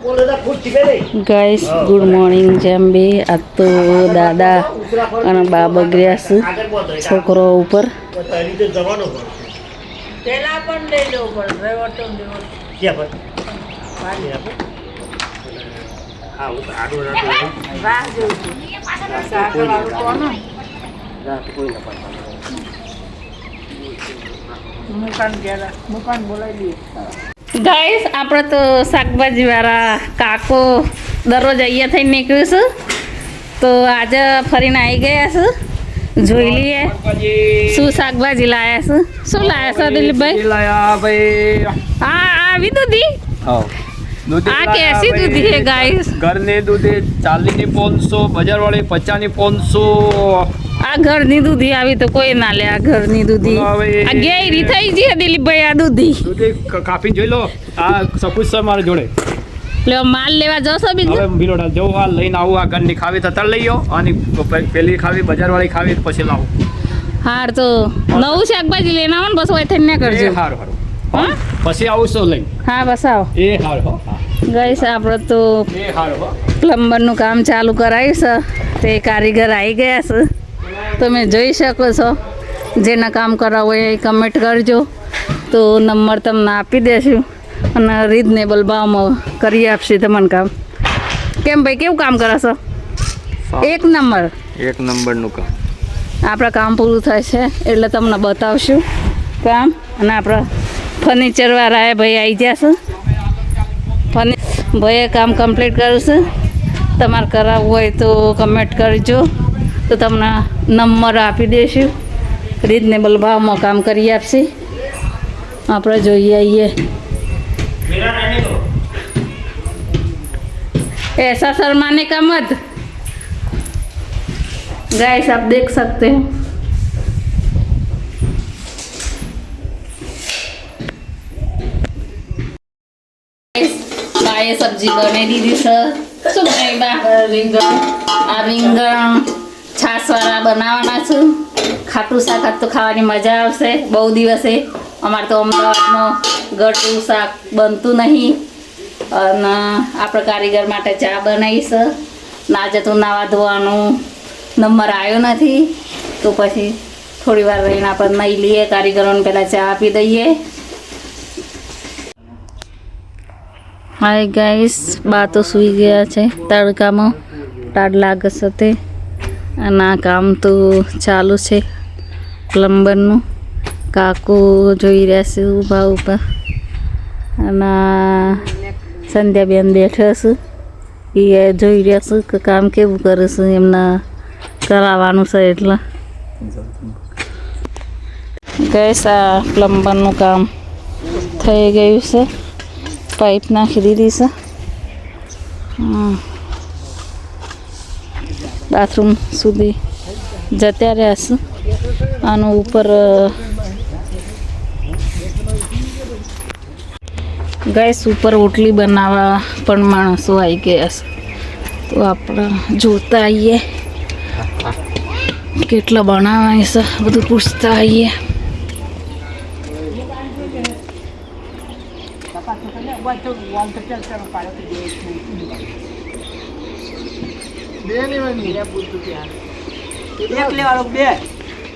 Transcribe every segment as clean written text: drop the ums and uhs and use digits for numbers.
guys good morning જમ્બે આ તો દાદા અને બા બગડ્યા છે છોકરો ઉપર ગાઈસ આપણે તો શાકભાજી વાળા કાકો દરરોજ અહીંયા થઈને નીકળ્યું છે તો આજે ફરીને આવી ગયા છે જોઈ લઈએ શું શાકભાજી લાયા છે શું લાયા છે દિલીપભાઈ હા આવી દૂધી આ કેસી દૂધી છે ગાઈસ ઘરની દૂધી 40 ની 500 બજાર વાળી 50 ની 500 આ ઘરની દૂધી આવી તો કોઈ ના લે આ ઘરની દૂધી આ ગેરી થઈ ગઈ દિલીપભાઈ આ દૂધી કાપી જોઈ લો આ સપૂત છે મારા જોડે લે માલ લેવા જશો બીજું હવે ભીલોડા જો આ લઈને આવું આ ઘરની ખાવી તો તર લઈ આવો અને પેલી ખાવી બજાર વાળી ખાવી પછી લાવો હાર તો નવું શાકભાજી લઈને આવો ને બસ હોય થઈને કરજો હારું હારું હા પછી આવું શું લઈ હા બસ આવો એ હારું હો ગાઈસ આપણે તો એ હારું હો પ્લમ્બરનું કામ ચાલુ કરાવ્યું છે તે કારીગર આવી ગયા છે તમે જોઈ શકો છો જેના કામ કરાવો એ કમેન્ટ કરજો તો નંબર તમને આપી દેશું અને રિઝનેબલ ભાવમાં કરી આપશે તમને કામ કેમ ભાઈ કેવું કામ કરાશો એક નંબરનું કામ આપણા કામ પૂરું થાય છે એટલે તમને બતાવશું કામ અને આપણા ફર્નિચરવાળાએ ભાઈ આવી જશે ભાઈએ કામ કમ્પ્લીટ કરશે તમારે કરાવવું હોય તો કમેન્ટ કરજો તો તમને નંબર આપી દઈશું રિઝનેબલ ભાવમાં કામ કરી આપશે આપણે જોઈએ આइए ऐसा शर्माने का मत गाइस आप देख सकते हैं बाए सब्जी बने दीदी सर શું બનાવી બા રીંગણ છાશવાળા બનાવવાના છું ખાટું શાક તો ખાવાની મજા આવશે બહુ દિવસે અમારે તો અમદાવાદમાં ગળતું શાક બનતું નહીં અને આપણે કારીગર માટે ચા બનાવીશ આજે તો નાવા ધોવાનું નંબર આવ્યો નથી તો પછી થોડી વાર રહીને આપણે નહીં લઈએ કારીગરોને પહેલાં ચા આપી દઈએ હાય ગાઈસ બા તો સૂઈ ગયા છે તડકામાં ટાઢ લાગે છે તે અને આ કામ તો ચાલુ છે પ્લમ્બરનું કાકુ જોઈ રહ્યા છે ઊભા ઊભા અને સંધ્યાબેન બેઠા છે એ જોઈ રહ્યા છે કે કામ કેવું કરે છે એમને કરાવવાનું છે એટલે ગેસ આ પ્લમ્બરનું કામ થઈ ગયું છે પાઇપ નાખી દીધી છે બાથરૂમ સુધી જતા રહ્યા છે આનું ઉપર ગેસ ઉપર રોટલી બનાવવા પણ માણસો આવી ગયા છે તો આપણે જોતા આવીએ કેટલા બનાવાય છે બધું પૂછતા આવીએ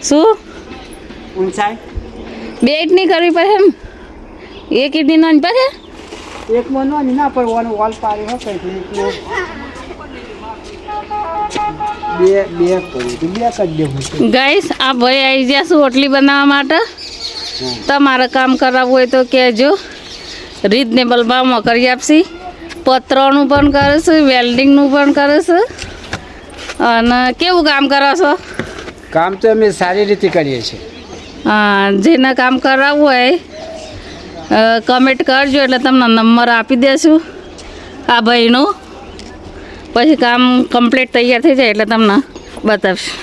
શું બેટ નહીં કરવી પડે એમ એક ઇડની નાની પડે એક મનો ના પડવાનું વોલ પાડી હો કઈ બે કરી દેવું ગાઈસ આ ભાઈ આવી જશે રોટલી બનાવવા માટે તમારે કામ કરાવવું હોય તો કહેજો રિઝનેબલ ભાવમાં કરી આપશે પત્રોનું પણ કરે છે વેલ્ડિંગનું પણ કરે છે અને કેવું કામ કરો છો કામ તો અમે સારી રીતે કરીએ છીએ હા જેને કામ કરાવવું હોય કમેન્ટ કરજો એટલે તમને નંબર આપી દેશું આ ભાઈનો પછી કામ કમ્પ્લીટ તૈયાર થઈ જાય એટલે તમને બતાવશું